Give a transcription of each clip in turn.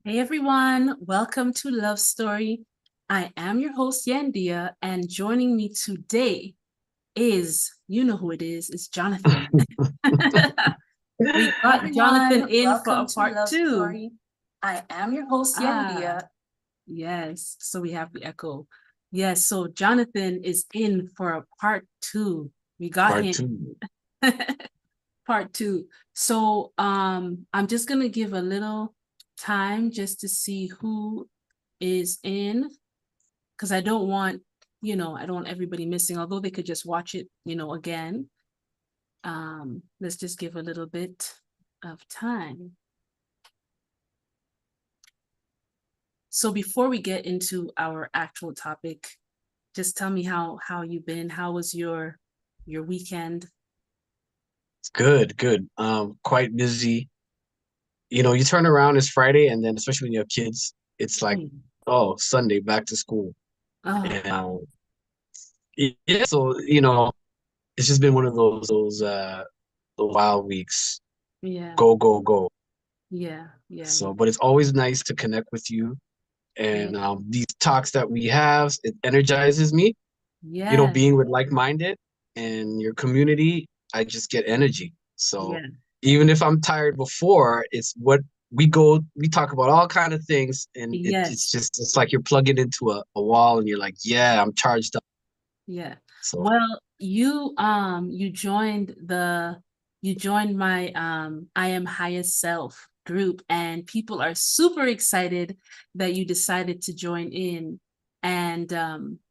Hey everyone, welcome to Love Story. I am your host Yandea, and joining me today is, you know who it is, it's Johnathan. We got Johnathan Everyone, in for a welcome to part Love two. Story. I am your host, Ah, Yandea. yes, so we have the echo. Yes, so Johnathan is in for a part two. We got Part him. two. Part two. So I'm just gonna give a little time just to see who is in, because I don't want, I don't want everybody missing, although they could just watch it, again. Let's just give a little bit of time. So before we get into our actual topic, just tell me how you've been. How was your weekend? It's good, good. Quite busy. You turn around, it's Friday, and then especially when you have kids, it's like, Mm. oh, Sunday, back to school. Oh, And yeah, so it's just been one of those wild weeks. yeah, Go, go, go. yeah, yeah, So, but it's always nice to connect with you. yeah, And these talks that we have, it energizes me. yeah, Being with like-minded and your community, I just get energy. So yeah, even if I'm tired before, it's what we talk about all kind of things, and it's yes. just it's like you're plugging into a wall and you're like, yeah, I'm charged up. Yeah. So Well, you joined my I am highest self group, and people are super excited that you decided to join in. And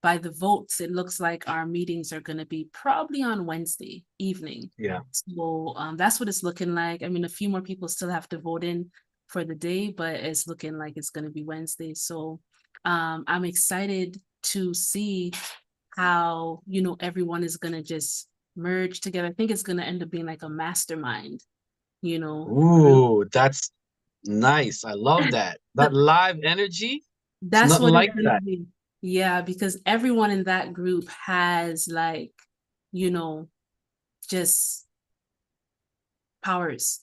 by the votes, it looks like our meetings are going to be probably on Wednesday evening. yeah, So that's what it's looking like. I mean, a few more people still have to vote in for the day, but it's looking like it's going to be Wednesday. So I'm excited to see how, everyone is going to just merge together. I think it's going to end up being like a mastermind, group. ooh, that's nice. I love that. That live energy. It's That's nothing what it's like going to that. be. Yeah, because everyone in that group has like, you know, just powers.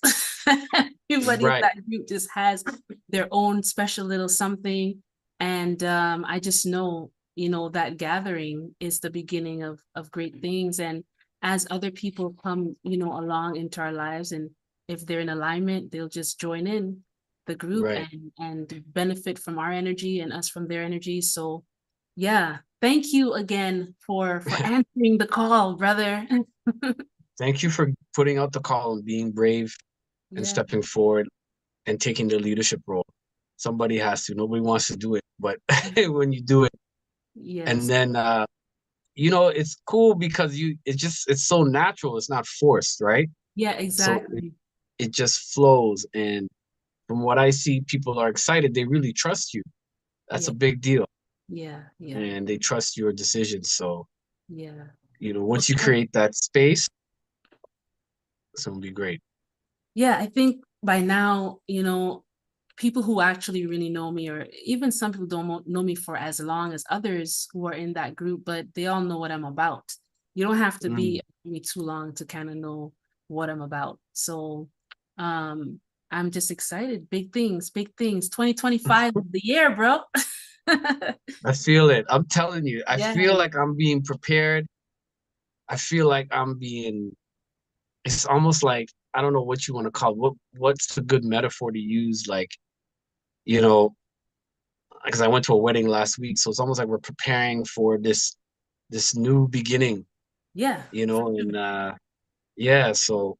Everybody in Right, that group just has their own special little something. And I just know, that gathering is the beginning of great things. And as other people come, along into our lives, and if they're in alignment, they'll just join in the group right. and benefit from our energy and us from their energy. So yeah, thank you again for answering the call, brother. Thank you for putting out the call and being brave and Yeah, stepping forward and taking the leadership role. Somebody has to. Nobody wants to do it, but when you do it, and yes. then it's cool because it's so natural. It's not forced, right? Yeah, So it, exactly. it just flows. And from what I see, people are excited. They really trust you. That's Yeah, a big deal, yeah, yeah, and they trust your decisions. So yeah. once you create that space, it's gonna be great. Yeah, I think by now, people who actually really know me, or even some people don't know me for as long as others who are in that group, but they all know what I'm about. You don't have to Mm. be me too long to kind of know what I'm about. So, um, I'm just excited. Big things, big things. 2025 is the year, bro. I feel it. I'm telling you, I Yeah, feel like I'm being prepared. I feel like I'm being it's almost like I don't know what you want to call it. What's a good metaphor to use? Like, you know, because I went to a wedding last week, so it's almost like we're preparing for this new beginning, yeah, and yeah, so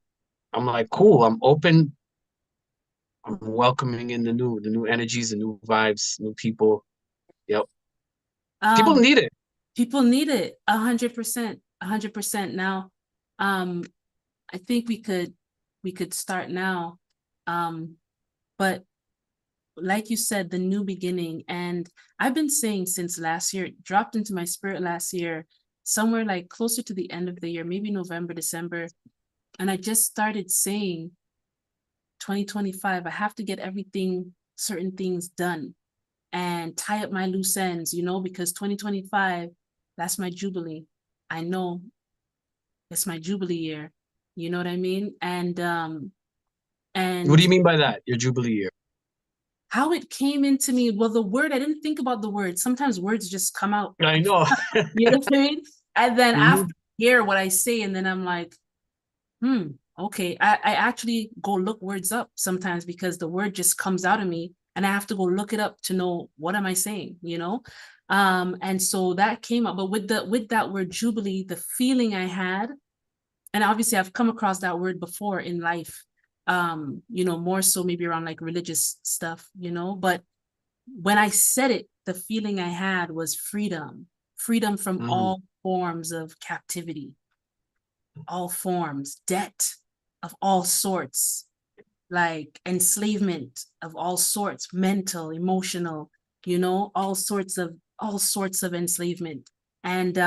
I'm like, cool, I'm open, I'm welcoming in the new energies, the new vibes, new people. Yep. People um, need it. people need it 100%, 100%. Now, um, I think we could start now. Um, but like you said, the new beginning. And I've been saying since last year, it dropped into my spirit last year, somewhere like closer to the end of the year, maybe November, December. And I just started saying 2025, I have to get certain things done and tie up my loose ends, because 2025, that's my jubilee. I know it's my jubilee year. You know what I mean? And What do and you mean by that? Your Jubilee year? how it came into me. Well, the word, I didn't think about the word. Sometimes words just come out. I know. You know what I mean? And then after Mhm. I hear what I say, and then I'm like, okay. I actually go look words up sometimes because the word just comes out of me and I have to go look it up to know what am I saying, you know? And so that came up. But with that word Jubilee, the feeling I had, and obviously I've come across that word before in life, you know, more so maybe around like religious stuff, you know, but when I said it, the feeling I had was freedom, freedom from Mhm. all forms of captivity, all forms, debt of all sorts, like enslavement of all sorts, mental, emotional, you know, all sorts of enslavement. And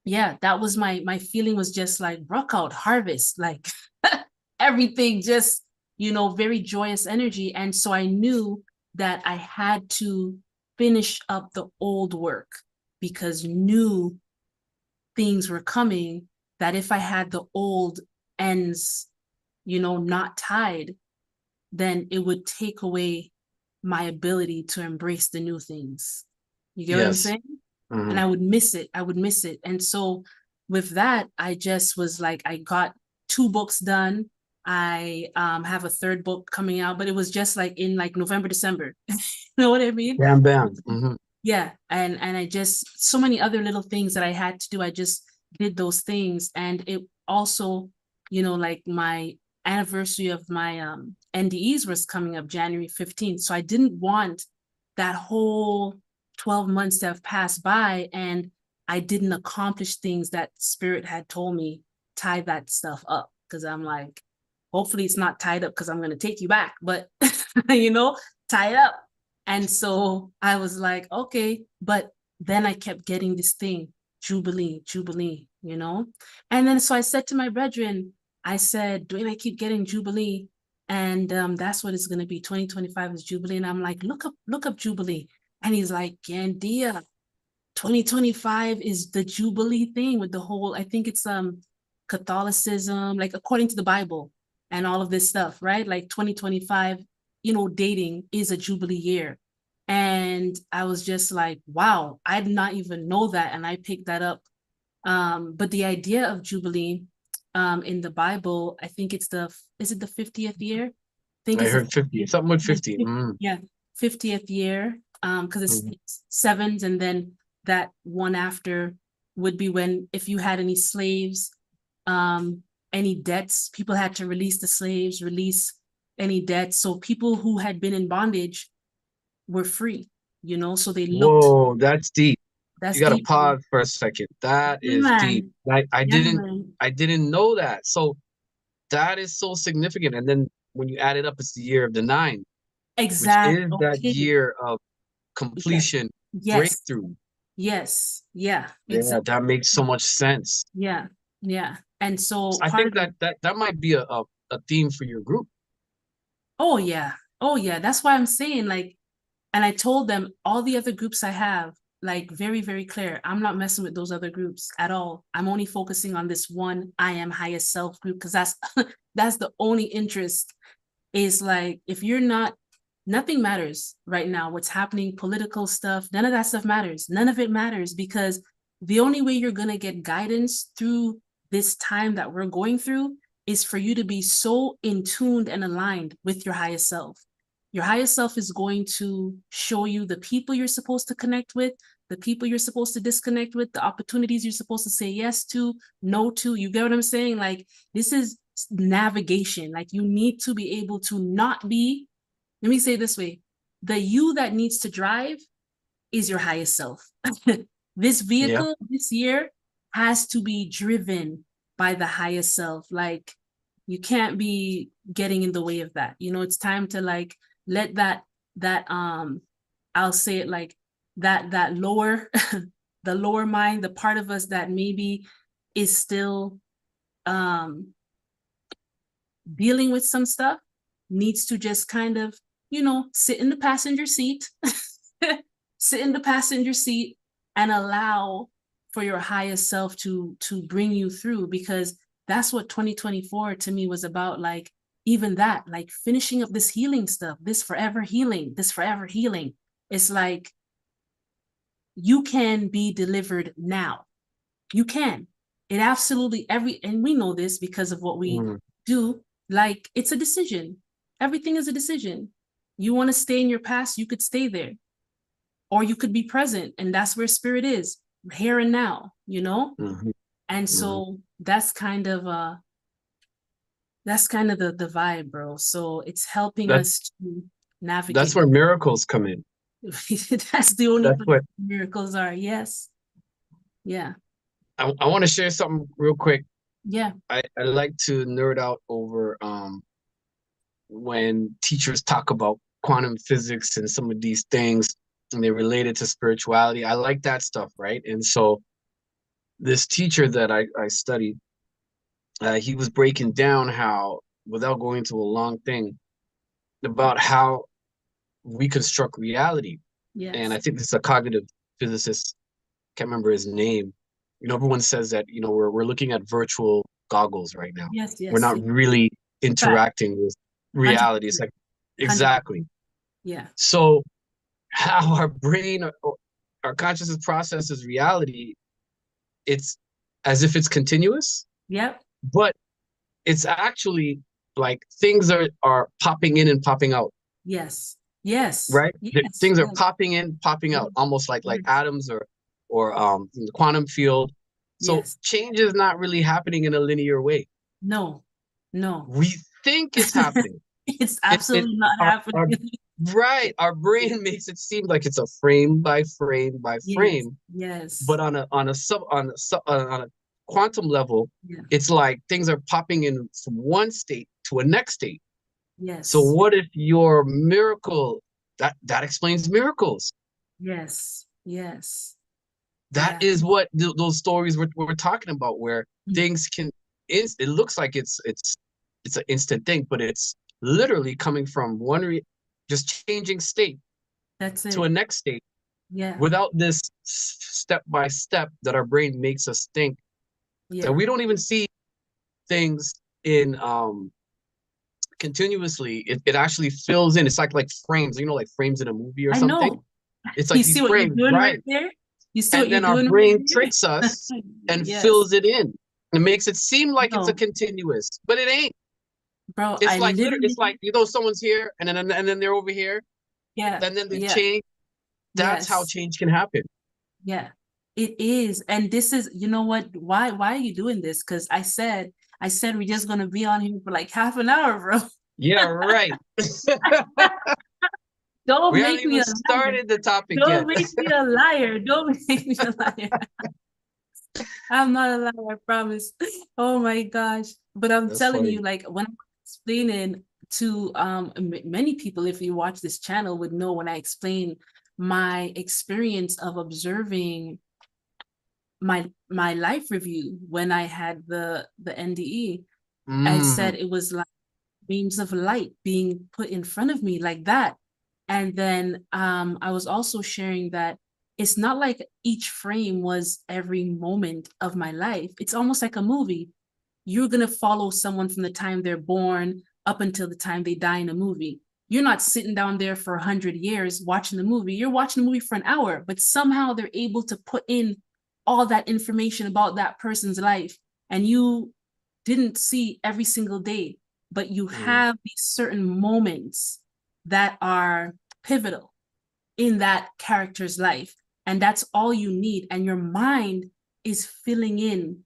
yeah, that was my feeling, was just like rock out, harvest, like everything just, you know, very joyous energy. And so I knew that I had to finish up the old work because new things were coming, that if I had the old ends, you know, not tied, then it would take away my ability to embrace the new things. You get what I'm Yes. saying? And Mhm. I would miss it. I would miss it. And so with that, I just was like, I got 2 books done. I have a third book coming out, but it was just like in like November, December. You know what I mean? Bam, bam. Mhm. Yeah. And I just, so many other little things that I had to do. I just did those things. And it also, you know, like my anniversary of my NDEs was coming up January 15th. So I didn't want that whole 12 months to have passed by and I didn't accomplish things that Spirit had told me, tie that stuff up. Cause I'm like, hopefully it's not tied up because I'm going to take you back, but you know, tie it up. And so I was like, okay, but then I kept getting this thing, Jubilee, Jubilee, you know? And then so I said to my brethren, I said, Dwayne, I keep getting Jubilee. And that's what it's gonna be. 2025 is Jubilee. And I'm like, look up Jubilee. And he's like, Yandea, 2025 is the Jubilee thing with the whole, I think it's Catholicism, like according to the Bible and all of this stuff, right? Like 2025, you know, dating is a Jubilee year. And I was just like, wow, I did not even know that. And I picked that up. But the idea of Jubilee in the Bible, I think it's is it the 50th year? I think I it's the heard 50, 50th, something with 50. Mm. yeah, 50th year. Because Mhm. it's sevens, and then that one after would be when if you had any slaves, um, any debts, people had to release the slaves, release any debts. So people who had been in bondage were free, you know, so they looked, Whoa, that's deep. that's You got to deep. pause for a second. That Yeah, is deep. man. I Yeah, didn't man. I didn't know that. So that is so significant. And then when you add it up, it's the year of the nine, which Exact. is that Okay. year of Yeah. completion, Yes. breakthrough. Yes. Yeah. Yeah, Exactly. that makes so much sense. Yeah. Yeah. And so I part of think the, that might be a theme for your group. oh yeah. Oh yeah. That's why I'm saying, like, and I told them all the other groups I have, like very, very clear. I'm not messing with those other groups at all. I'm only focusing on this one I am highest self group because that's that's the only interest, is like if you're not, nothing matters right now. What's happening, political stuff, none of that stuff matters. None of it matters because the only way you're gonna get guidance through this time that we're going through is for you to be so in tuned and aligned with your highest self. Your highest self is going to show you the people you're supposed to connect with, the people you're supposed to disconnect with, the opportunities you're supposed to say yes to, no to. You get what I'm saying? Like, this is navigation. Like, you need to be able to not be, let me say it this way, the you that needs to drive is your highest self. This Yeah. vehicle this year has to be driven by the highest self. Like, you can't be getting in the way of that. You know, it's time to like let that I'll say it like that lower the lower mind, the part of us that maybe is still um dealing with some stuff, needs to just kind of, you know, sit in the passenger seat, sit in the passenger seat and allow for your highest self to bring you through, because that's what 2024 to me was about. Like, even that, like finishing up this healing stuff, this forever healing, it's like you can be delivered now. You can. It absolutely and we know this because of what we do, like it's a decision. Everything is a decision. You want to stay in your past, you could stay there. Or you could be present, and that's where spirit is, here and now, you know? And so that's kind of the vibe, bro. So it's helping us to navigate. That's where miracles come in. That's the only place miracles are. Yes. Yeah. I want to share something real quick. Yeah. I like to nerd out over when teachers talk about quantum physics and some of these things, and they relate it to spirituality. I like that stuff, right? And so this teacher that I studied, he was breaking down how, without going into a long thing, about how we construct reality. Yes. And I think this is a cognitive physicist, can't remember his name. You know, everyone says that, you know, we're looking at virtual goggles right now. Yes, yes. We're not really interacting with reality. 100%. It's like, exactly. 100%. Yeah. So how our brain, our consciousness processes reality, it's as if it's continuous. Yep. But it's actually like things are popping in and popping out. Yes. Yes. Right? Yes. Things are popping in, popping out, almost like atoms or in the quantum field. So change is not really happening in a linear way. No. We think it's happening. It's absolutely not happening. Right. Our brain makes it seem like it's a frame by frame by frame. Yes. But on a quantum level, it's like things are popping in from one state to a next state. Yes. So what if your miracle that explains miracles? Yes. Yes. That is what those stories we're talking about, where things can, it looks like it's an instant thing, but it's literally coming from just changing state to a next state, without this step by step that our brain makes us think. That we don't even see things in continuously. It actually fills in. It's like frames, you know, like frames in a movie or something. Know. It's like you these see what frames, you're doing right there? You see and what then you're our doing brain tricks us and fills it in. It makes it seem like it's a continuous, but it ain't. Bro, it's like you know, someone's here and then they're over here. Yeah. And then they change. That's how change can happen. Yeah, it is. And this is, you know what, why are you doing this? Because I said we're just gonna be on here for like half an hour, bro. Yeah, right. Don't we make haven't me even started the topic Don't yet. make me a liar. Don't make me a liar. I'm not a liar, I promise. Oh my gosh. But I'm telling you, like, when I'm explaining to many people, if you watch this channel, would know when I explain my experience of observing my life review when I had the NDE. I said it was like beams of light being put in front of me like that. And then I was also sharing that it's not like each frame was every moment of my life. It's almost like a movie. You're going to follow someone from the time they're born up until the time they die in a movie. You're not sitting down there for 100 years watching the movie. You're watching the movie for an hour, but somehow they're able to put in all that information about that person's life. And you didn't see every single day, but you have these certain moments that are pivotal in that character's life. And that's all you need. And your mind is filling in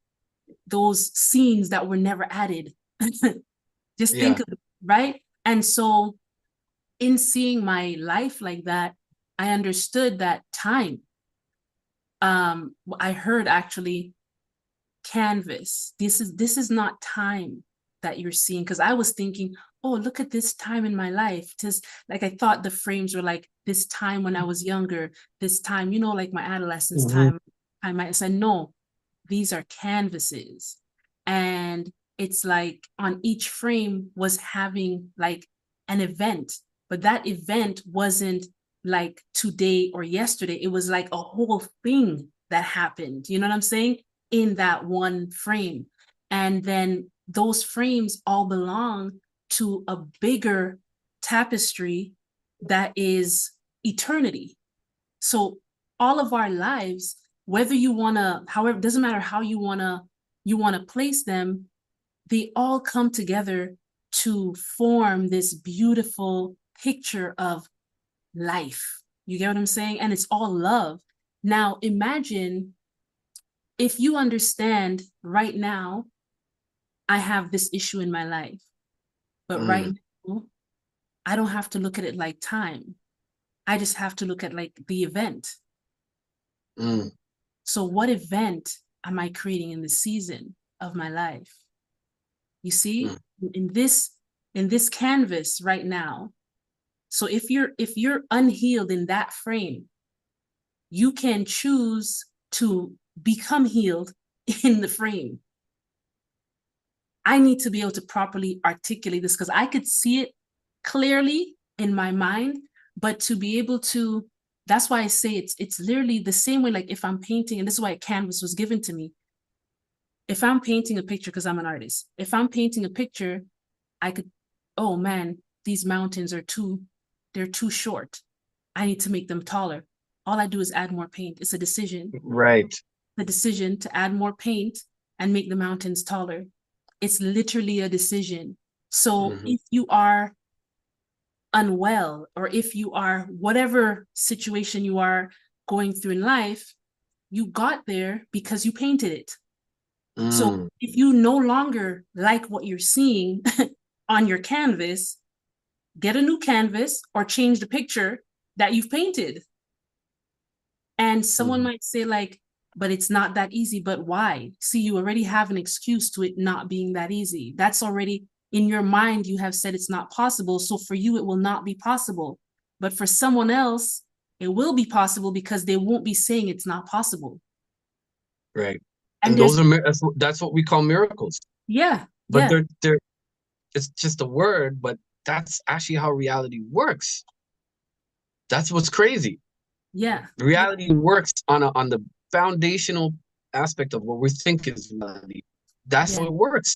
those scenes that were never added. Just think of it, right? And so in seeing my life like that, I understood that time. I heard actually canvas. This is not time that you're seeing, because I was thinking, oh, look at this time in my life. Just like I thought the frames were like this time when I was younger, this time, you know, like my adolescence time. I said, no, these are canvases. And it's like on each frame was having like an event, but that event wasn't like today or yesterday. It was like a whole thing that happened. You know what I'm saying? In that one frame. And then those frames all belong to a bigger tapestry that is eternity. So all of our lives, whether you want to, however, doesn't matter how you want to place them, they all come together to form this beautiful picture of life. You get what I'm saying? And it's all love. Now, imagine if you understand right now, I have this issue in my life, but right now, I don't have to look at it like time. I just have to look at like the event. So what event am I creating in the season of my life? You see, in this canvas right now. So if you're unhealed in that frame, you can choose to become healed in the frame. I need to be able to properly articulate this because I could see it clearly in my mind, but to be able to, that's why I say it's literally the same way, like if I'm painting, and this is why a canvas was given to me. If I'm painting a picture, because I'm an artist, if I'm painting a picture, I could, oh man, these mountains are they're too short. I need to make them taller. All I do is add more paint. It's a decision. Right. The decision to add more paint and make the mountains taller. It's literally a decision. So if you are unwell, or if you are whatever situation you are going through in life, you got there because you painted it. So if you no longer like what you're seeing on your canvas, get a new canvas or change the picture that you've painted. And someone might say like, but it's not that easy. But why? See, you already have an excuse to it not being that easy. That's already in your mind. You have said it's not possible. So for you, it will not be possible. But for someone else, it will be possible because they won't be saying it's not possible. Right. And those are, that's what we call miracles. Yeah. But they're it's just a word, but that's actually how reality works. That's what's crazy. Yeah. Reality works on the foundational aspect of what we think is reality. That's how it works.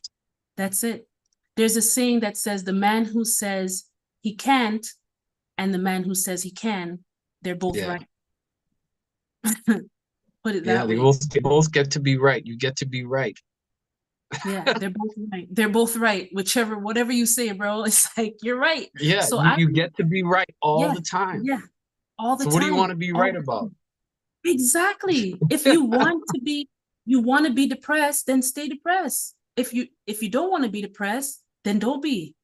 That's it. There's a saying that says the man who says he can't and the man who says he can, they're both right. Put it that way. They both get to be right. You get to be right. Yeah, they're both right. They're both right. Whatever you say, bro, it's like you're right. Yeah, so you get to be right all the time. Yeah, all the time. So what do you want to be right about? Exactly. If you want to be depressed, then stay depressed. If you don't want to be depressed, then don't be.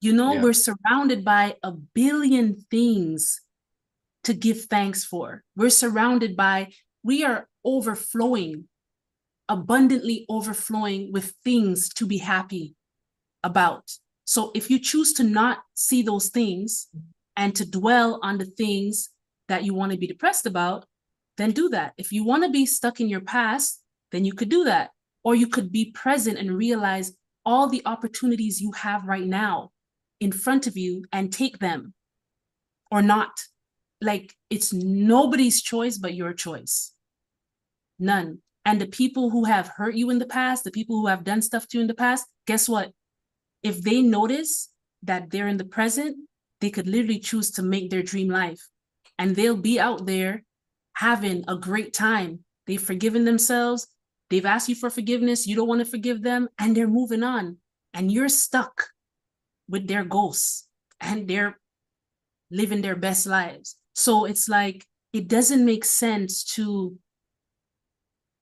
We're surrounded by a billion things to give thanks for. We are overflowing, abundantly overflowing with things to be happy about. So if you choose to not see those things and to dwell on the things that you want to be depressed about, then do that. If you want to be stuck in your past, then you could do that. Or you could be present and realize all the opportunities you have right now in front of you and take them or not. Like, it's nobody's choice but your choice. None. And the people who have hurt you in the past, the people who have done stuff to you in the past, guess what? If they notice that they're in the present, they could literally choose to make their dream life. And they'll be out there having a great time. They've forgiven themselves. They've asked you for forgiveness. You don't want to forgive them. And they're moving on. And you're stuck with their ghosts. And they're living their best lives. So it's like, it doesn't make sense to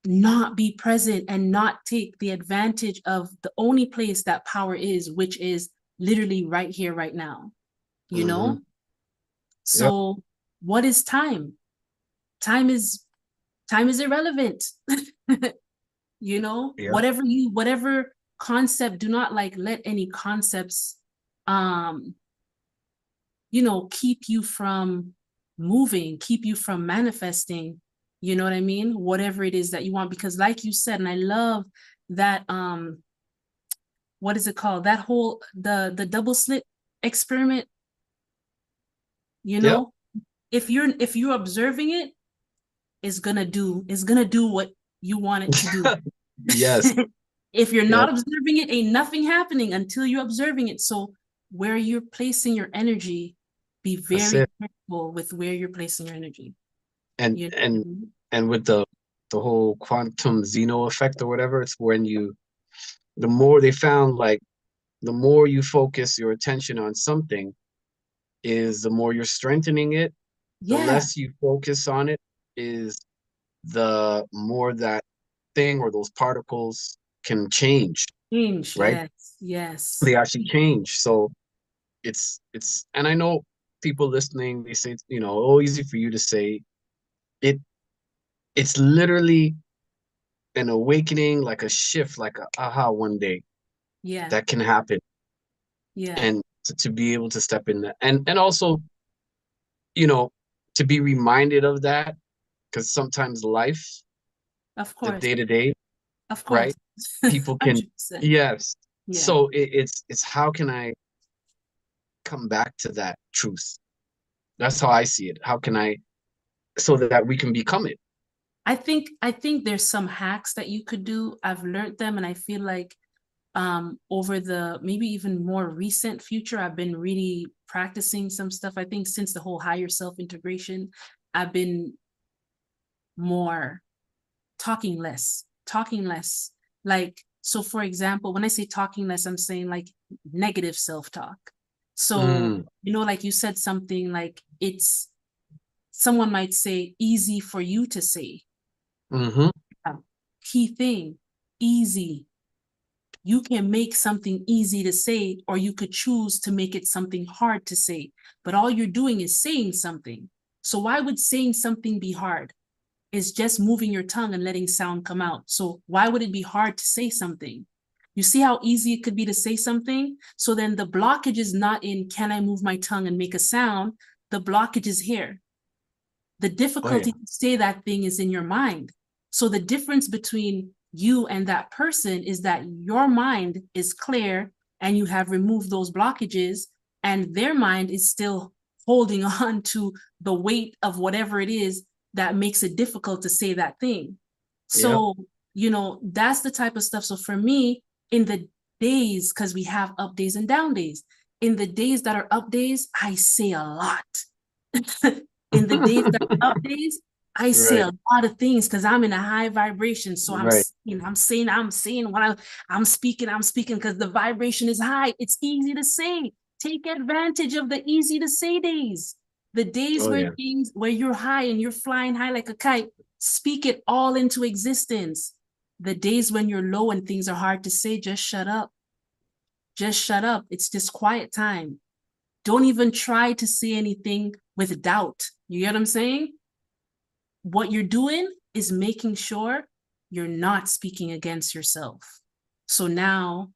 not be present and not take the advantage of the only place that power is, which is literally right here, right now, So what is time? Time is irrelevant. Whatever concept, do not let any concepts, keep you from moving, keep you from manifesting. You know what I mean? Whatever it is that you want, because like you said, and I love that, what is it called? That whole, the double slit experiment, if you're observing it, it's gonna do what you want it to do. Yes. If you're Yep. not observing it, ain't nothing happening until you're observing it. So where you're placing your energy, be That's very it. careful with where you're placing your energy. And You and know? and with the whole quantum Zeno effect or whatever, it's when the more they found, like, the more you focus your attention on something, is the more you're strengthening it. The Yeah, less you focus on it, is the more that thing or those particles can change, change. right? Yes, yes. They actually change. So it's and I know people listening, they say, oh, easy for you to say. it it's literally an awakening, like a shift, like a aha one day Yeah, that can happen. yeah. And to be able to step in that, and also, you know to be reminded of that, because sometimes life, Of the course, day-to-day, of course. right, people can, 100%. yes. Yeah. So it's how can I come back to that truth? That's how I see it. How can I, so that we can become it? I think there's some hacks that you could do. I've learned them, and I feel like over the maybe even more recent future, I've been really practicing some stuff. I think since the whole higher self integration, I've been more talking less. Like, so for example, when I say talking less, I'm saying like negative self-talk. So, Mm, like you said something like it's someone might say easy for you to say. mm-hmm. Key thing, easy. You can make something easy to say, or you could choose to make it something hard to say. But all you're doing is saying something. So why would saying something be hard? It's just moving your tongue and letting sound come out. So why would it be hard to say something? You see how easy it could be to say something? So then the blockage is not in, can I move my tongue and make a sound? The blockage is here. The Oh yeah. difficulty to say that thing is in your mind. So the difference between you and that person is that your mind is clear and you have removed those blockages, and their mind is still holding on to the weight of whatever it is that makes it difficult to say that thing. Yep. So, that's the type of stuff. So for me, in the days, because we have up days and down days, in the days that are up days, I say a lot. In the days that are up days, I say Right. a lot of things because I'm in a high vibration. So Right. I'm saying what I'm speaking because the vibration is high. It's easy to say. Take advantage of the easy to say days. The days Oh yeah. where you're high and you're flying high like a kite, speak it all into existence. The days when you're low and things are hard to say, just shut up. Just shut up. It's just quiet time. Don't even try to say anything with doubt. You get what I'm saying? What you're doing is making sure you're not speaking against yourself. So now,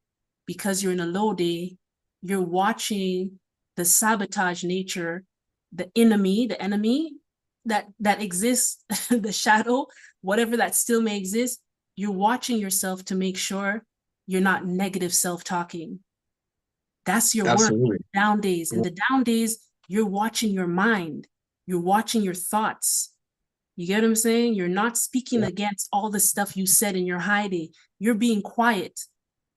because you're in a low day, you're watching the sabotage nature, the enemy that exists, the shadow, whatever that still may exist. You're watching yourself to make sure you're not negative self-talking. That's your work in Absolutely. the down days. In Well, the down days, you're watching your mind. You're watching your thoughts. You get what I'm saying? You're not speaking yeah. against all the stuff you said in your high day. You're being quiet.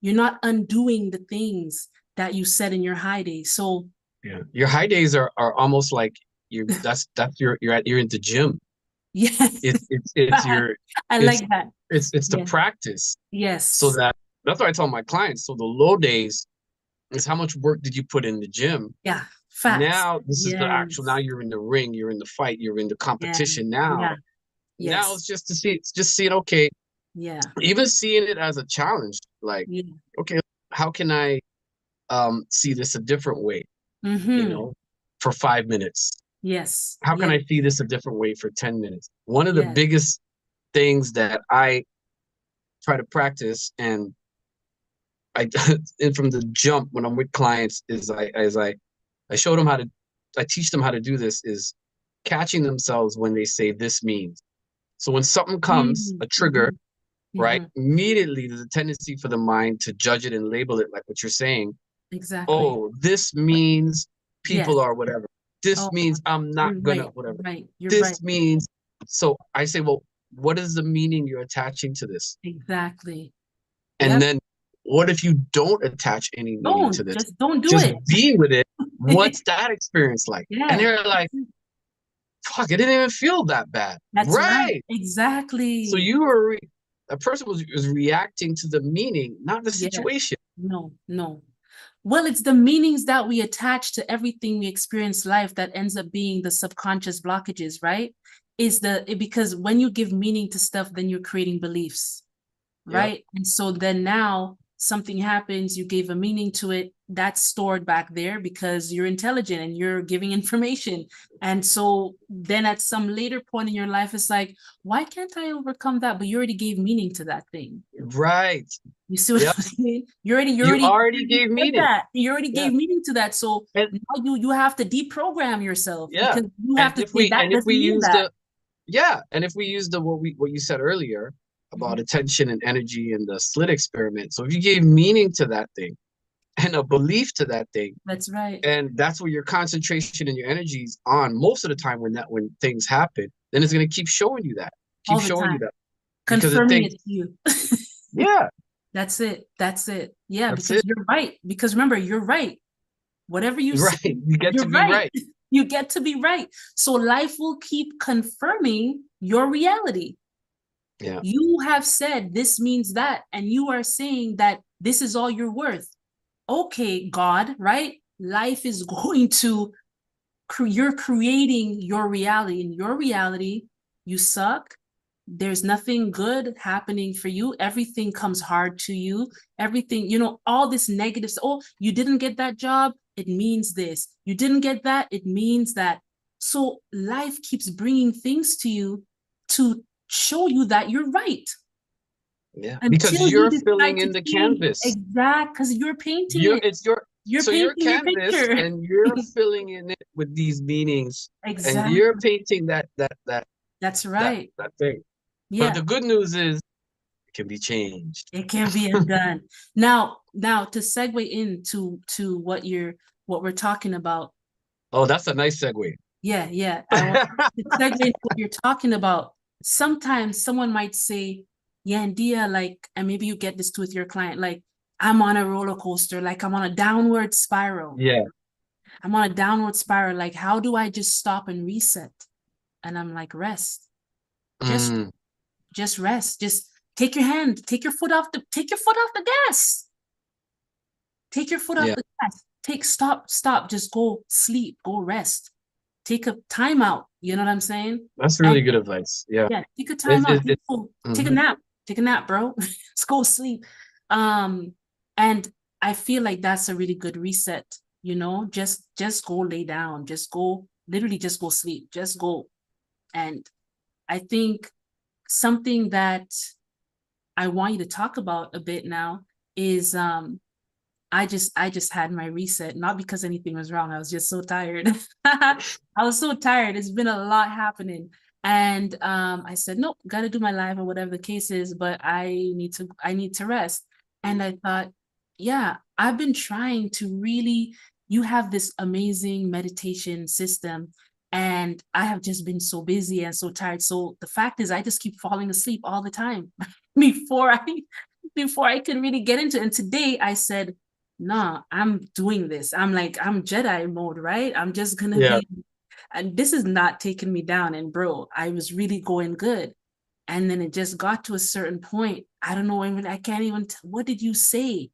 You're not undoing the things that you said in your high day. So Yeah. Your high days are almost like that's you're in the gym. yes, It's your I it's like that. it's the Yeah. practice, so Yes. that's what I tell my clients. So the low days is how much work did you put in the gym. Yeah. Facts. Now this is the actual, now Yes. you're in the ring, you're in the fight, you're in the Yeah. competition Yeah. now Yes. it's just to see, it's just seeing, okay, Yeah. even seeing it as a challenge, like, Yeah. okay, how can I see this a different way, you Mm-hmm. know for 5 minutes? Yes. How can Yes. I see this a different way for 10 minutes? One of the Yes. biggest things that I try to practice, and I and from the jump when I'm with clients, is I show them how to, I teach them how to do this, is catching themselves when they say this means. So when something comes, Mm-hmm. a trigger, Mm-hmm. right, Mm-hmm. immediately there's a tendency for the mind to judge it and label it like what you're saying. Exactly. Oh, this means Yes. people are whatever. This Oh, means I'm not you're gonna right. whatever. You're right. You're right. This means, so I say, well, what is the meaning you're attaching to this? Exactly. And Yep. then what if you don't attach any meaning to this? Don't do Just it. be with it. What's that experience like? Yeah. And they're like, fuck, it didn't even feel that bad. That's right. Right. Exactly. So you were a person was reacting to the meaning, not the Yeah. situation. No. Well, it's the meanings that we attach to everything we experience life that ends up being the subconscious blockages, right? Because when you give meaning to stuff, then you're creating beliefs, right? And so then now something happens, you gave a meaning to it, that's stored back there because you're intelligent and you're giving information. And so then at some later point in your life, it's like, why can't I overcome that? But you already gave meaning to that thing. Right. You see what I'm saying? You already gave meaning. That. You already gave meaning to that. So and, now you have to deprogram yourself. Yeah. Because you have and to say that doesn't mean that. And if we use what you said earlier about attention and energy and the slit experiment. So if you gave meaning to that thing and a belief to that thing, that's right. And that's where your concentration and your energy is on most of the time when things happen, then it's gonna keep showing you that. Keep showing you that. Confirming it to you. Yeah. That's it. Yeah, That's because you're right. Because remember, you're right. Whatever you say, you get to be right. You get to be right. So life will keep confirming your reality. Yeah. You have said this means that, and you are saying that this is all you're worth. Okay, God, right? Life is going to, you're creating your reality. In your reality, you suck. There's nothing good happening for you. Everything comes hard to you. Everything, all this negative. Oh, you didn't get that job. It means this. You didn't get that. It means that. So life keeps bringing things to you to show you that you're right. Yeah, because you're filling in the canvas. Exactly, because you're painting it. You're painting your picture, and you're filling in it with these meanings. Exactly. And you're painting that. That's right. That thing. Yeah. But the good news is it can be changed. It can be undone. Now to segue into what we're talking about. Oh, that's a nice segue. Yeah. I want to segue into what you're talking about. Sometimes someone might say, Yandea, like, and maybe you get this too with your client, like, I'm on a roller coaster, like I'm on a downward spiral. Yeah. I'm on a downward spiral. Like, how do I just stop and reset? And I'm like, rest. Just rest. Just take your foot off the gas. Take your foot off the gas. Stop. Just go sleep. Go rest. Take a time out. You know what I'm saying? That's really good advice. Yeah. Yeah. Take a time out. Take a nap. Take a nap, bro. Let's go sleep. And I feel like that's a really good reset. Just go lay down. Literally just go sleep. Just go. And I think something that I want you to talk about a bit now is I just had my reset, not because anything was wrong. I was just so tired. I was so tired. It's been a lot happening. And I said, nope, gotta do my live or whatever the case is, but I need to rest. And I thought, yeah, I've been trying to really, you have this amazing meditation system. And I have just been so busy and so tired. So the fact is I just keep falling asleep all the time before I could really get into it. And today I said, nah, I'm doing this. I'm Jedi mode, right? I'm just gonna be, and this is not taking me down. And bro, I was really going good. And then it just got to a certain point. I don't know, I can't even tell, what did you say?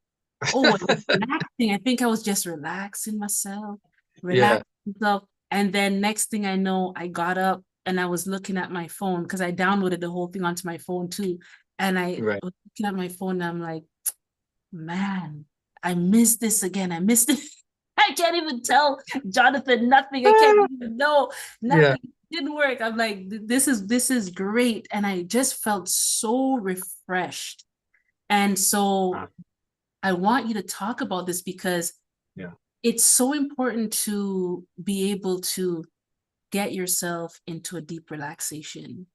Oh, I was relaxing. I think I was just relaxing myself. And then next thing I know, I got up and I was looking at my phone because I downloaded the whole thing onto my phone too. And I was looking at my phone and I'm like, man, I missed this again. I missed it. I can't even tell Johnathan nothing. I can't even know. Nothing didn't work. I'm like, this is great. And I just felt so refreshed. And so I want you to talk about this because it's so important to be able to get yourself into a deep relaxation,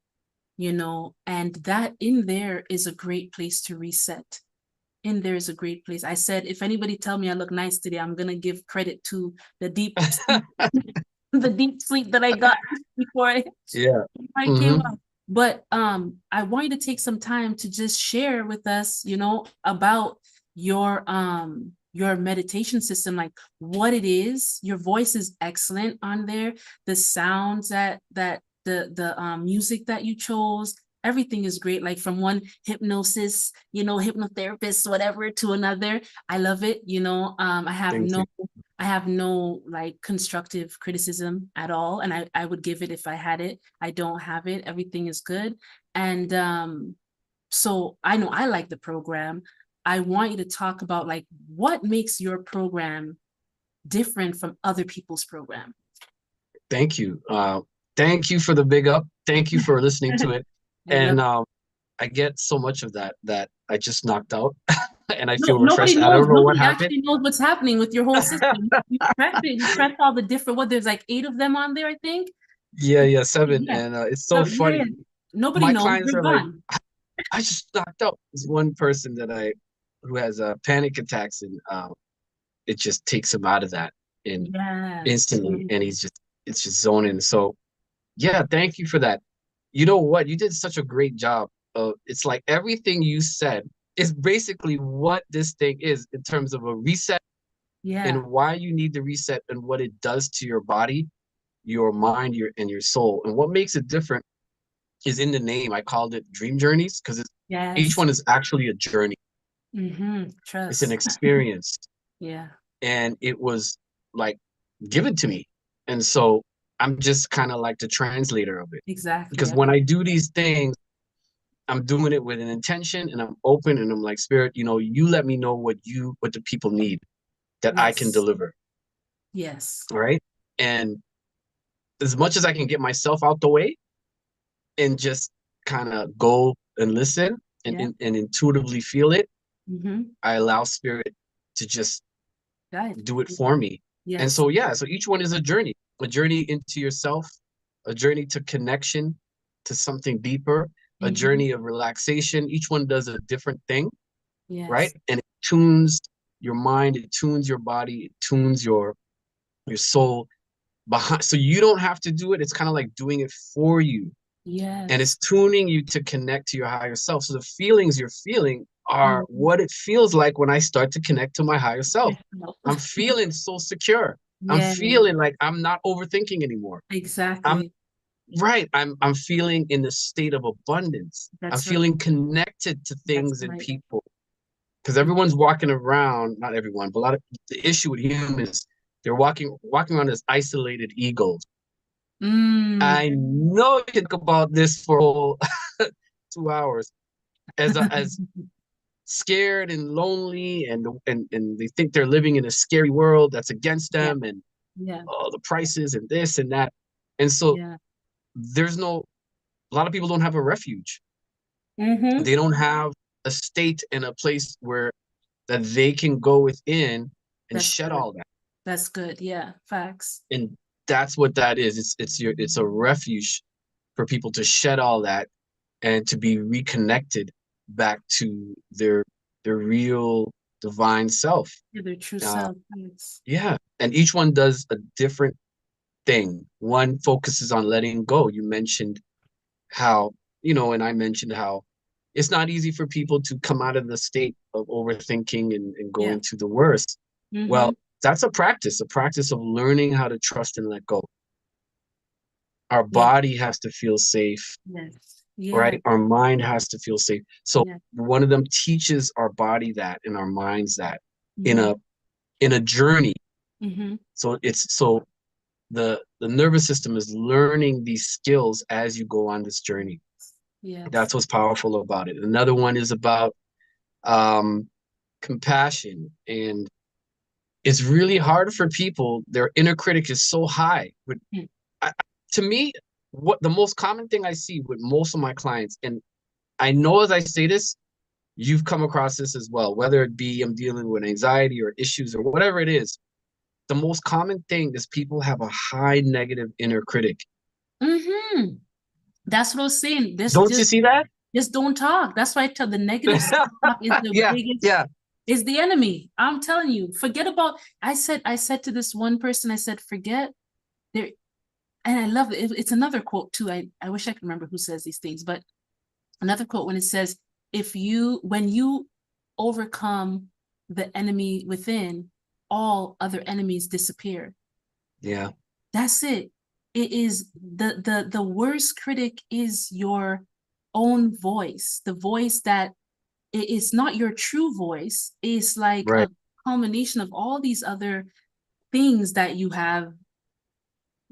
and that in there is a great place to reset. In there is a great place. I said, if anybody tell me I look nice today, I'm going to give credit to the deep sleep, the deep sleep that I got before I came up. But I want you to take some time to just share with us, you know, about your meditation system, like what it is. Your voice is excellent on there. The sounds that the music that you chose, everything is great. Like from one hypnosis, you know, hypnotherapist, whatever, to another. I love it. You know, Thank you. I have no like constructive criticism at all. And I would give it if I had it. I don't have it. Everything is good. And so I know I like the program. I want you to talk about like what makes your program different from other people's program. Thank you. Thank you for the big up. Thank you for listening to it. And I get so much of that I just knocked out and I feel Nobody refreshed. I knows. don't know what Nobody happened. actually knows what's happening with your whole system. You press it. You press all the different. What, there's like 8 of them on there, I think. Yeah, 7. Yeah. And it's so funny. Yeah. Nobody My knows. clients You're are like, gone. I just knocked out. There's one person who has panic attacks, and it just takes him out of that instantly, and it's just zoning. So yeah, thank you for that. You know what? You did such a great job. It's like everything you said is basically what this thing is in terms of a reset and why you need the reset and what it does to your body, your mind, your soul. And what makes it different is in the name. I called it Dream Journeys because each one is actually a journey. Trust. It's an experience. Yeah. And it was like given to me. And so I'm just kind of like the translator of it. Exactly. Because when I do these things, I'm doing it with an intention and I'm open and I'm like, Spirit, you know, you let me know what the people need that I can deliver. Yes. All right. And as much as I can get myself out the way and just kind of go and listen and intuitively feel it, I allow Spirit to just do it for me. Yes. And so, so each one is a journey into yourself, a journey to connection, to something deeper, a journey of relaxation. Each one does a different thing, right? And it tunes your mind, it tunes your body, it tunes your soul behind. So you don't have to do it. It's kind of like doing it for you. Yes. And it's tuning you to connect to your higher self. So the feelings you're feeling are what it feels like when I start to connect to my higher self. I'm feeling so secure. I'm feeling like I'm not overthinking anymore. Exactly. I'm feeling in the state of abundance. I'm feeling connected to things and people. Because everyone's walking around, not everyone, but a lot of the issue with humans is they're walking around as isolated egos. I know you can talk about this for a whole 2 hours as scared and lonely and they think they're living in a scary world that's against them and the prices and this and that. And so there's a lot of people don't have a refuge. They don't have a state and a place where that they can go within and shed all that. That's good. Yeah. Facts. And that's what that is. It's a refuge for people to shed all that and to be reconnected back to their real divine self. Their true self. Yeah. And each one does a different thing. One focuses on letting go. You mentioned how, and I mentioned how it's not easy for people to come out of the state of overthinking and go into the worst. Well, that's a practice of learning how to trust and let go. Our body has to feel safe, right? Our mind has to feel safe. So one of them teaches our body that and our minds that in a journey. So the nervous system is learning these skills as you go on this journey. That's what's powerful about it. Another one is about compassion, and it's really hard for people. Their inner critic is so high. But to me, what the most common thing I see with most of my clients, and I know as I say this, you've come across this as well, whether it be I'm dealing with anxiety or issues or whatever it is, the most common thing is people have a high negative inner critic. That's what I was saying. Don't you see that? Just don't talk. That's why I tell the negative stuff is the biggest. Is the enemy. I'm telling you. Forget about. I said to this one person. I said, forget there. and I love it. It's another quote too. I wish I could remember who says these things, but another quote when it says, when you overcome the enemy within, all other enemies disappear. Yeah. That's it. It is the worst critic is your own voice, the voice that it is not your true voice. It's like Right. a culmination of all these other things that you have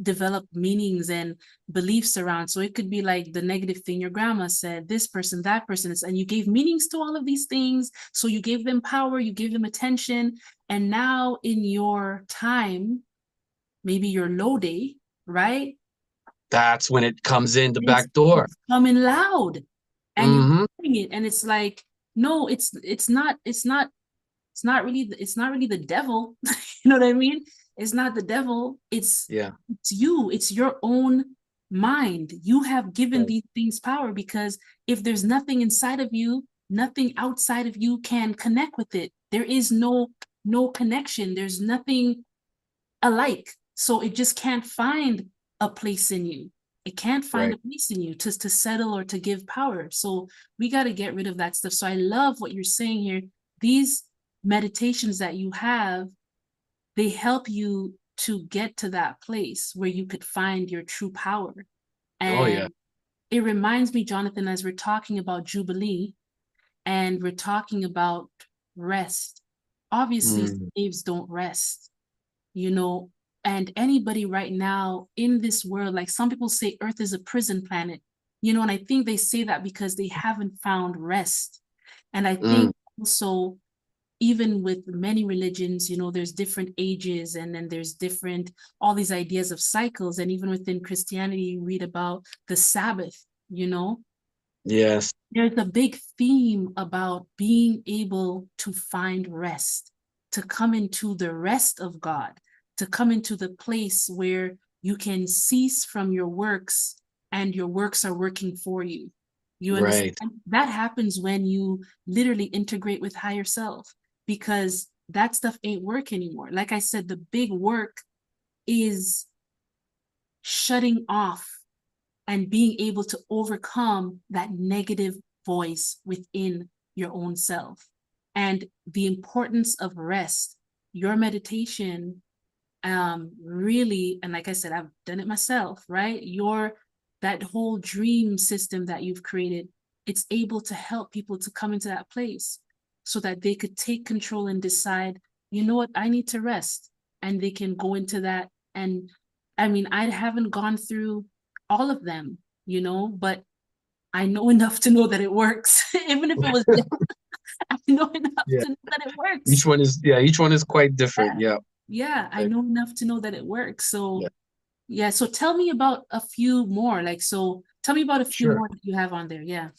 developed meanings and beliefs around. So it could be like the negative thing your grandma said, this person, that person is, and you gave meanings to all of these things. So you gave them power, you gave them attention. And now in your time, maybe your low day, right? That's when it comes in the back door. It's coming loud. And you're Mm-hmm. hearing it. And it's like, no, it's not really the devil. You know what I mean? It's not the devil. It's you. It's your own mind. You have given these things power, because if there's nothing inside of you, nothing outside of you can connect with it. There is no connection. There's nothing alike. So it just can't find a place in you. It can't find a place in you to settle or to give power. So we got to get rid of that stuff. So I love what you're saying here. These meditations that you have, they help you to get to that place where you could find your true power. And it reminds me, Johnathan, as we're talking about Jubilee and we're talking about rest, obviously slaves don't rest, you know, and anybody right now in this world, like some people say Earth is a prison planet, you know, and I think they say that because they haven't found rest. And I think also, even with many religions, you know, there's different ages, and then there's different, all these ideas of cycles. And even within Christianity, you read about the Sabbath, you know? Yes. There's a big theme about being able to find rest, to come into the rest of God, to come into the place where you can cease from your works and your works are working for you. You understand? That happens when you literally integrate with higher self, because that stuff ain't work anymore. Like I said, the big work is shutting off and being able to overcome that negative voice within your own self. And the importance of rest, your meditation, really, and like I said, I've done it myself, right? That whole dream system that you've created, it's able to help people to come into that place so that they could take control and decide, you know what, I need to rest. And they can go into that. And I mean, I haven't gone through all of them, you know, but I know enough to know that it works. Even if it was, I know enough to know that it works. Each one is quite different. Yeah, I know enough to know that it works. So so tell me about a few more. Tell me about a few more that you have on there. Yeah.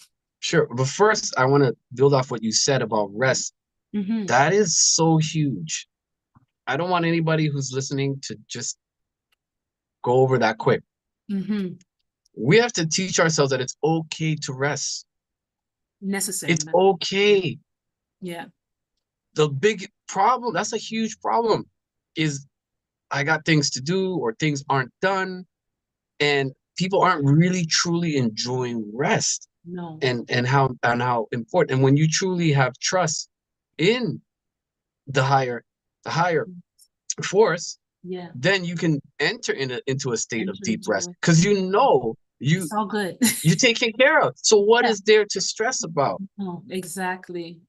Sure. But first, I want to build off what you said about rest. That is so huge. I don't want anybody who's listening to just go over that quick. We have to teach ourselves that it's okay to rest. Necessary. It's okay. Yeah. The big problem, that's a huge problem, is I got things to do or things aren't done, and people aren't really truly enjoying rest. No. And how important. And when you truly have trust in the higher force, then you can enter into a state of deep rest, because it's all good. You're taken care of. So what is there to stress about? Oh, exactly.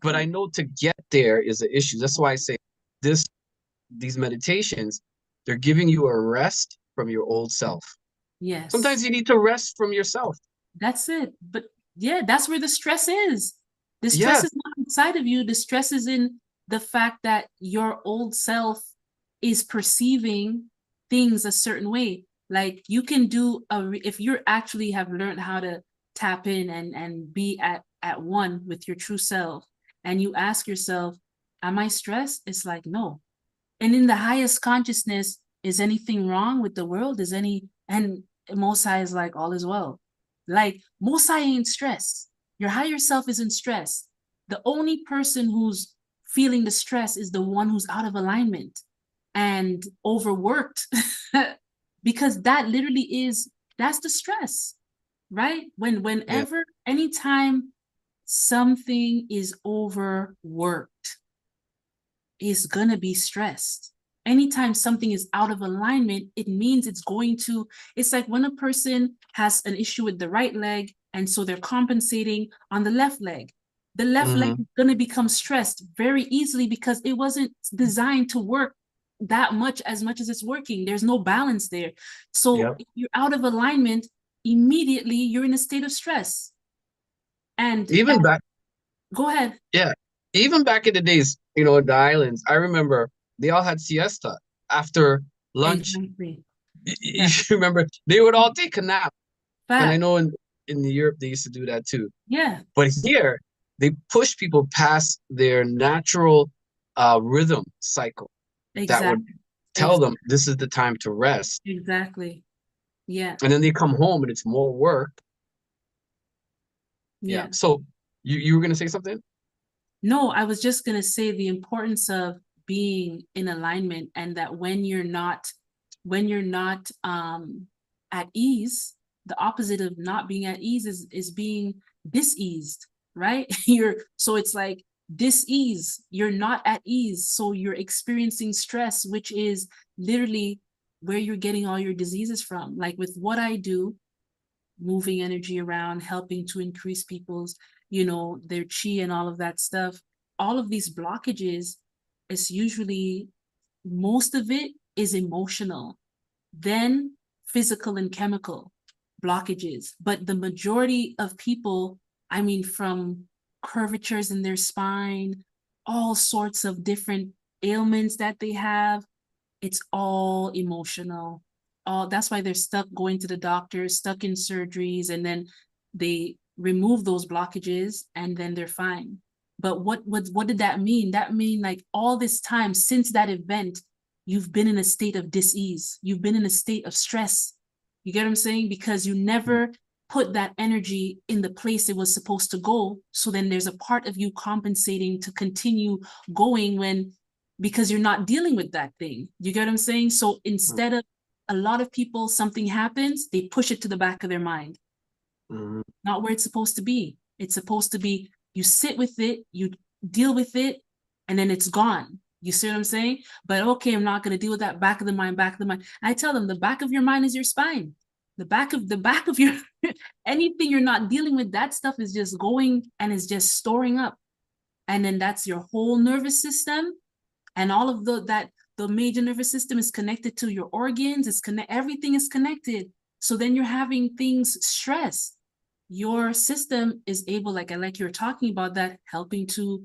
But I know to get there is an issue. That's why I say these meditations, they're giving you a rest from your old self. Yes. Sometimes you need to rest from yourself. That's it. But yeah, that's where the stress is. The stress is not inside of you. The stress is in the fact that your old self is perceiving things a certain way. Like you can do if you actually have learned how to tap in and be at one with your true self, and you ask yourself, am I stressed? It's like, no. And in the highest consciousness, is anything wrong with the world? And Mosai is like, all is well. Like Mosai ain't stressed. Your higher self isn't stressed. The only person who's feeling the stress is the one who's out of alignment and overworked because that literally that's the stress, right? Whenever, anytime something is overworked, is gonna be stressed. Anytime something is out of alignment, it means it's like when a person has an issue with the right leg, and so they're compensating on the left leg. The left leg is gonna become stressed very easily because it wasn't designed to work that much as it's working. There's no balance there. So if you're out of alignment, immediately you're in a state of stress. And even back, go ahead. yeah, even back in the days, you know, the islands, I remember they all had siesta after lunch. Exactly. You remember they would all take a nap. And I Fact. know in Europe they used to do that too. Yeah, But here they push people past their natural rhythm cycle that would exactly. tell them this is the time to rest. Exactly. Yeah. And then they come home and it's more work. Yeah. So you were gonna say something? No, I was just gonna say the importance of being in alignment, and that when you're not at ease, the opposite of not being at ease is being diseased, right? So it's like dis-ease, you're not at ease, so you're experiencing stress, which is literally where you're getting all your diseases from. Like with what I do, moving energy around, helping to increase people's, their chi and all of that stuff. All of these blockages is usually, most of it is emotional, then physical and chemical blockages. But the majority of people, I mean, from curvatures in their spine, all sorts of different ailments that they have, it's all emotional. That's why they're stuck going to the doctor, stuck in surgeries, and then they remove those blockages and then they're fine. But what did that mean? That mean like all this time since that event, you've been in a state of dis-ease. You've been in a state of stress. You get what I'm saying? Because you never put that energy in the place it was supposed to go. So then there's a part of you compensating to continue going because you're not dealing with that thing. You get what I'm saying? So instead of, a lot of people, something happens, they push it to the back of their mind. Not where it's supposed to be. It's supposed to be, you sit with it, you deal with it, and then it's gone. You see what I'm saying? But okay, I'm not going to deal with that back of the mind. I tell them the back of your mind is your spine. The back of your, anything you're not dealing with, that stuff is just going and is just storing up. And then that's your whole nervous system. And all of the major nervous system is connected to your organs. Everything is connected. So then you're having things stressed. Your system is able, like you're talking about, that helping to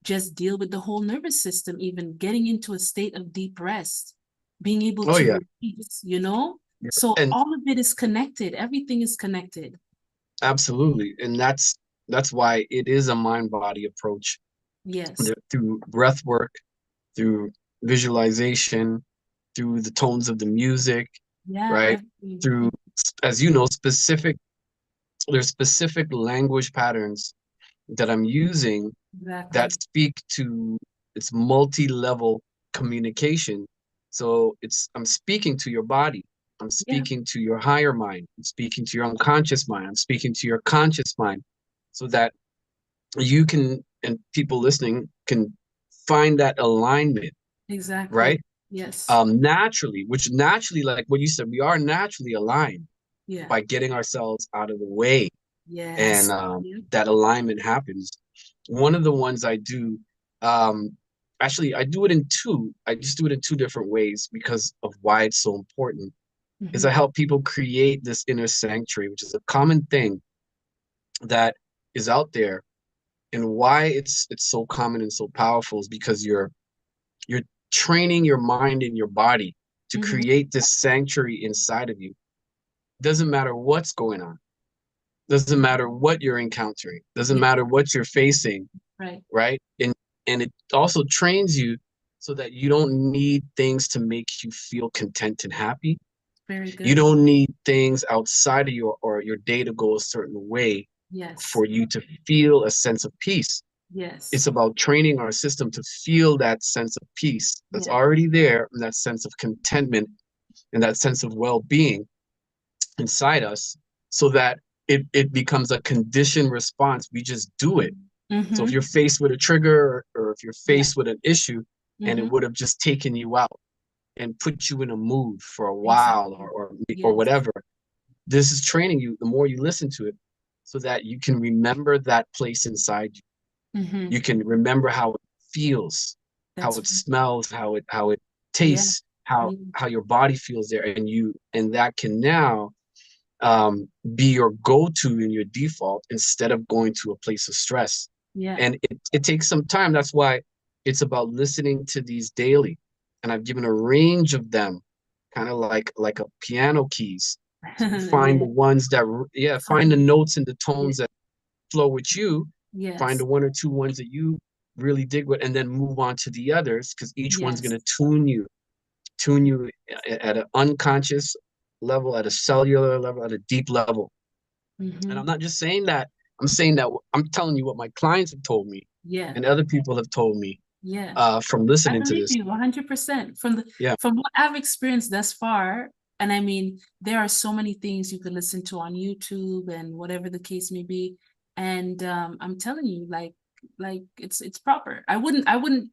just deal with the whole nervous system, even getting into a state of deep rest, being able to release, So And all of it is connected. Everything is connected. absolutely. And that's why it is a mind-body approach. Yes. Through breath work, through visualization, through the tones of the music, right? Everything. Through, as you know, there's specific language patterns that I'm using that speak to, it's multi-level communication. So I'm speaking to your body. I'm speaking to your higher mind. I'm speaking to your unconscious mind. I'm speaking to your conscious mind, so that you can, and people listening can find that alignment. Exactly. Right? Yes. Naturally, like what you said, we are naturally aligned by getting ourselves out of the way. Yes. And that alignment happens. One of the ones I do, actually I do it in two. I just do it in two different ways because of why it's so important. Is I help people create this inner sanctuary, which is a common thing that is out there. And why it's so common and so powerful is because you're training your mind and your body to create this sanctuary inside of you. Doesn't matter what's going on. Doesn't matter what you're encountering. Doesn't matter what you're facing. Right? And it also trains you so that you don't need things to make you feel content and happy. Very good. You don't need things outside of your day to go a certain way for you to feel a sense of peace. Yes. It's about training our system to feel that sense of peace that's already there, and that sense of contentment and that sense of well-being inside us, so that it becomes a conditioned response. We just do it. So if you're faced with a trigger, or if you're faced with an issue, and it would have just taken you out and put you in a mood for a while, or whatever, this is training you, the more you listen to it, so that you can remember that place inside you. You can remember how it feels, how it smells, how it tastes, how your body feels there, and that can now be your go-to and your default, instead of going to a place of stress. And it takes some time. That's why it's about listening to these daily, and I've given a range of them, kind of like a piano keys. So find the ones that find the notes and the tones that flow with you. Find the one or two ones that you really dig with, and then move on to the others, because each one's going to tune you at an unconscious level, at a cellular level, at a deep level. And I'm not just saying that, I'm saying that I'm telling you what my clients have told me, and other people have told me, from listening to this. I believe you 100% from what I've experienced thus far. And I mean, there are so many things you could listen to on YouTube and whatever the case may be. And I'm telling you, like it's proper. I wouldn't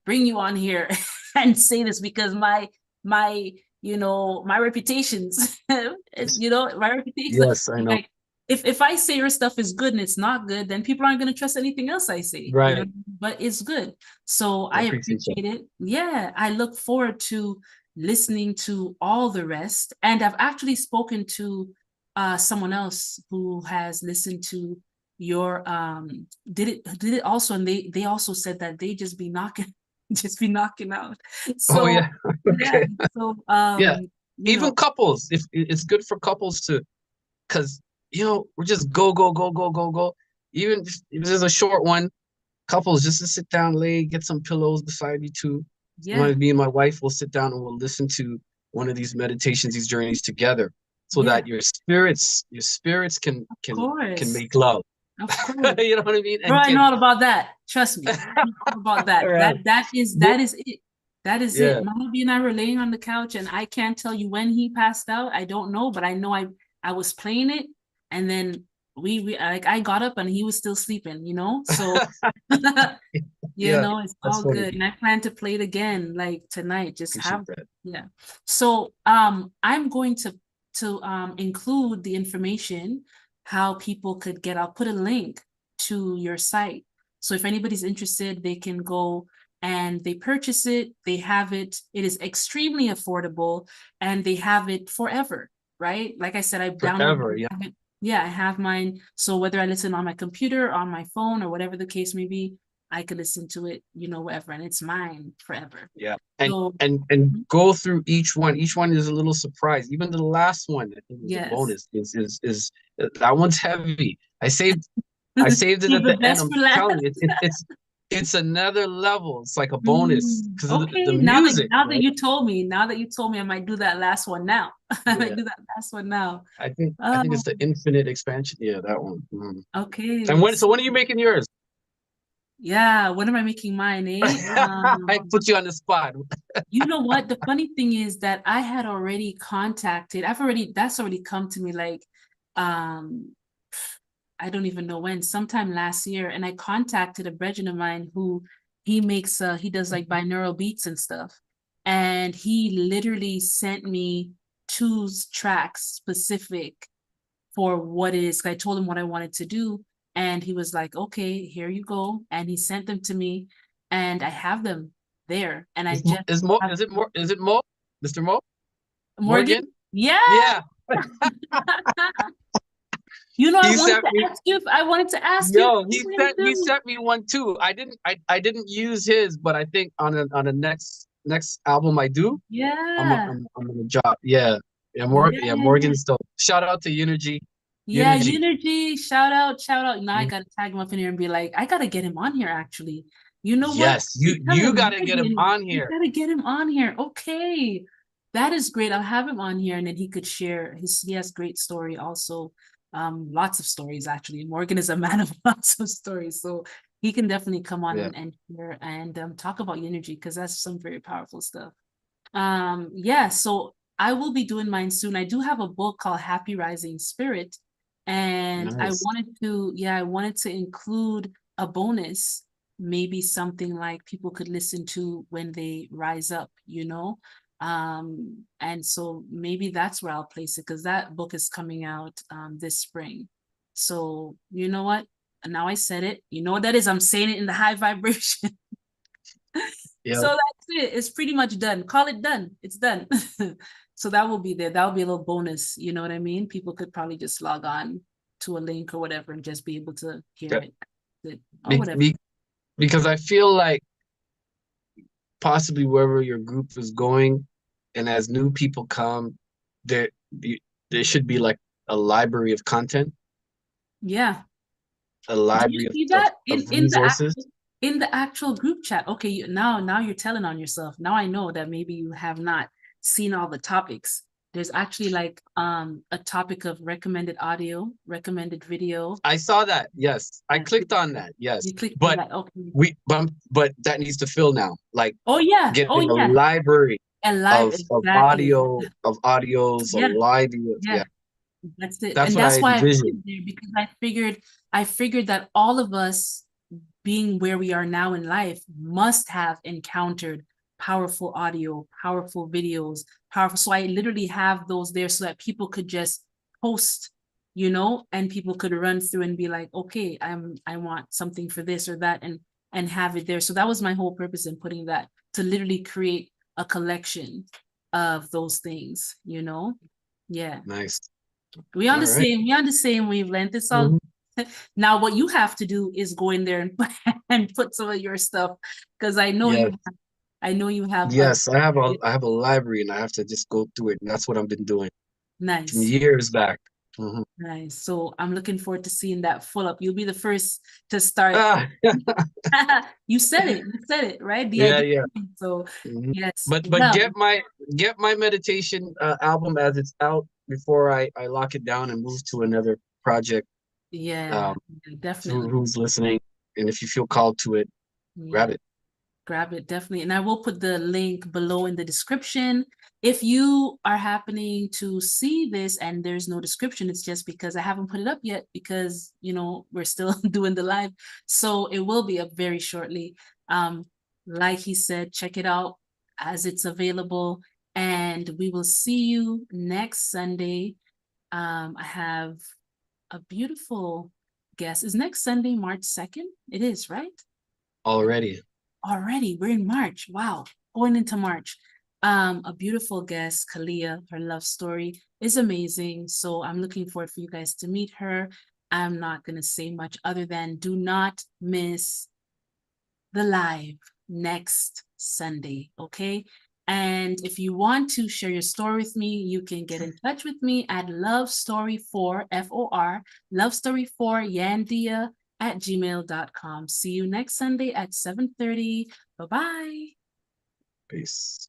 bring you on here and say this, because my reputations, my reputation. Yes, I know. Like, if I say your stuff is good and it's not good, then people aren't going to trust anything else I say. Right. But it's good. So I appreciate it. Yeah. I look forward to listening to all the rest. And I've actually spoken to someone else who has listened to your did it also, and they also said that they just be knocking out. So Okay. So even couples, if it's good for couples to, because we're just go. Even if there's a short one, couples just to sit down, get some pillows beside you too. Me and my wife will sit down and we'll listen to one of these meditations, these journeys together, so that your spirits can make love. Of course. You know what I mean? Bro, I know all about that. Trust me. I know all about that. Right. That is it. That is it. Mama B and I were laying on the couch, and I can't tell you when he passed out. I don't know, but I know I was playing it, and then I got up and he was still sleeping, So it's all funny. good. And I plan to play it again, like tonight. So I'm going to include the information, how people could get. I'll put a link to your site. So if anybody's interested, they can go and they purchase it. They have it. It is extremely affordable, and they have it forever, right? Like I said, I downloaded it. Yeah, I have mine. So whether I listen on my computer, on my phone, or whatever the case may be, I could listen to it, wherever, and it's mine forever. Yeah. And go through each one. Each one is a little surprise. Even the last one, I think, is a bonus. Is that one's heavy. I saved it at the end. I'm telling you, it's another level. It's like a bonus because of the music. Now that you told me, I might do that last one now. I might do that last one now. I think it's the infinite expansion. Yeah, that one. Okay. And when are you making yours? Yeah, when am I making mine, eh? I put you on the spot. You know what? The funny thing is that I had already contacted, that's already come to me, like, I don't even know when, sometime last year. And I contacted a brethren of mine who he does like binaural beats and stuff. And he literally sent me 2 tracks specific for what it is. I told him what I wanted to do. And he was like, okay, here you go. And he sent them to me, and I have them there. And is it Mo? Mr. Mo? Morgan? Yeah. Yeah. I wanted to ask you. He sent me one too. I didn't use his, but I think on a next album I do. Yeah. I'm gonna drop. Yeah. Morgan's dope. Shout out to Energy. Yeah, Energy. Shout out. Now I gotta tag him up in here and be like, I gotta get him on here actually. You know what? Yes, you gotta get him on here. You gotta get him on here. Okay. That is great. I'll have him on here, and then he could share he has great story also. Lots of stories actually. Morgan is a man of lots of stories. So he can definitely come on and share and talk about energy, because that's some very powerful stuff. So I will be doing mine soon. I do have a book called Happy Rising Spirit, and I Nice. wanted to include a bonus, maybe something like people could listen to when they rise up, you know. And so maybe that's where I'll place it, because that book is coming out this spring. So you know what? Now I said it. You know what that is? I'm saying it in the high vibration. Yeah. So that's it. It's pretty much done. Call it done. It's done. So that will be there. That will be a little bonus. You know what I mean? People could probably just log on to a link or whatever and just be able to hear it or Be, whatever. because I feel like possibly wherever your group is going, and as new people come, there there should be like a library of content, Yeah. a Do library you see that of in resources. the actual group chat? Okay, now you're telling on yourself. Now I know that maybe you have not seen all the topics. There's actually like a topic of recommended audio, recommended video. I saw that. Yes, I clicked on that. Yes, You clicked on but that. Okay. but that needs to fill now. Like Oh yeah. Oh getting a yeah. library And live, of exactly. audio of audios, a Yeah, live. yeah. Yeah, That's it. that's And what I that's why I put it envisioned. there, because I figured that all of us being where we are now in life must have encountered powerful audio, powerful videos, powerful. So I literally have those there so that people could just post, you know, and people could run through and be like, okay, I want something for this or that, and have it there. So that was my whole purpose in putting that, to literally create a collection of those things, you know? Yeah. Nice. We All right. we on the same wavelength. It's all Mhm. now what you have to do is go in there and and put some of your stuff, because Yes. I know you have Yes, I have a library and I have to just go through it. And that's what I've been doing from nice. years back. Mhm. Nice. So I'm looking forward to seeing that full up. You'll be the first to start. Ah, You said it. You said it, right? The yeah, idea. yeah. So Mhm. yes. But Well, get my meditation album as it's out before I lock it down and move to another project. yeah, Um, definitely. who's listening, and if you feel called to it, grab Yeah. it. Grab it, definitely. And I will put the link below in the description. If you are happening to see this and there's no description, it's just because I haven't put it up yet, because, you know, we're still doing the live. So it will be up very shortly. Like he said, check it out as it's available. And we will see you next Sunday. I have a beautiful guest. Is next Sunday, March 2nd? It is, right? Already. Already, we're in March. Wow, going into March. A beautiful guest, Kalia. Her love story is amazing. So I'm looking forward for you guys to meet her. I'm not gonna say much other than do not miss the live next Sunday, okay? And if you want to share your story with me, you can get in touch with me at lovestory4, F-O-R, lovestory4, Yandea at gmail.com. See you next Sunday at 7:30. Bye-bye. Peace.